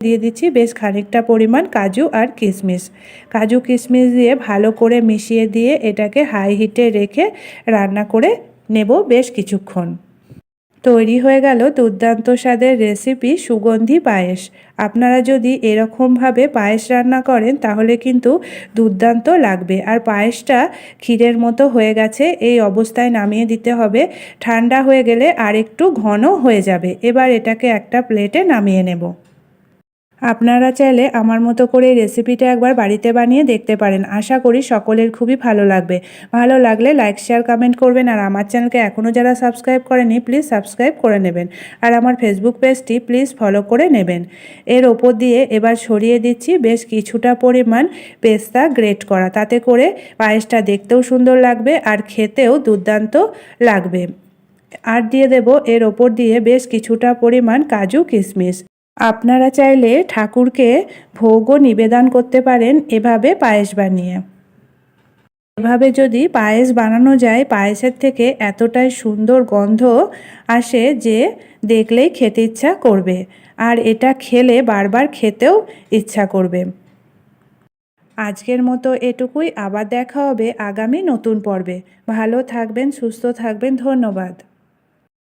দিয়ে দিচ্ছি বেশ খানিকটা পরিমাণ কাজু আর কিশমিশ। কাজু কিশমিশ দিয়ে ভালো করে মিশিয়ে দিয়ে এটাকে হাই হিটে রেখে রান্না করে নেব বেশ কিছুক্ষণ। তৈরি হয়ে গেল দুর্দান্ত স্বাদের রেসিপি সুগন্ধি পায়েস। আপনারা যদি এরকমভাবে পায়েস রান্না করেন তাহলে কিন্তু দুর্দান্ত লাগবে। আর পায়েসটা ক্ষীরের মতো হয়ে গেছে, এই অবস্থায় নামিয়ে দিতে হবে। ঠান্ডা হয়ে গেলে আর একটু ঘন হয়ে যাবে। এবার এটাকে একটা প্লেটে নামিয়ে নেব। আপনারা চাইলে আমার মতো করে এই রেসিপিটা একবার বাড়িতে বানিয়ে দেখতে পারেন। আশা করি সকলের খুবই ভালো লাগবে। ভালো লাগলে লাইক, শেয়ার, কমেন্ট করবেন। আর আমার চ্যানেলকে এখনও যারা সাবস্ক্রাইব করেনি প্লিজ সাবস্ক্রাইব করে নেবেন। আর আমার ফেসবুক পেজটি প্লিজ ফলো করে নেবেন। এর ওপর দিয়ে এবার ছড়িয়ে দিচ্ছি বেশ কিছুটা পরিমাণ পেস্তা গ্রেট করা। তাতে করে পায়েসটা দেখতেও সুন্দর লাগবে আর খেতেও দুর্দান্ত লাগবে। আর দিয়ে দেব এর ওপর দিয়ে বেশ কিছুটা পরিমাণ কাজু কিশমিশ। আপনারা চাইলে ঠাকুরকে ভোগও নিবেদন করতে পারেন এভাবে পায়েস বানিয়ে। এভাবে যদি পায়েস বানানো যায়, পায়েসের থেকে এতটাই সুন্দর গন্ধ আসে যে দেখলেই খেতে ইচ্ছা করবে। আর এটা খেলে বারবার খেতেও ইচ্ছা করবে। আজকের মতো এটুকুই। আবার দেখা হবে আগামী নতুন পর্বে। ভালো থাকবেন, সুস্থ থাকবেন। ধন্যবাদ।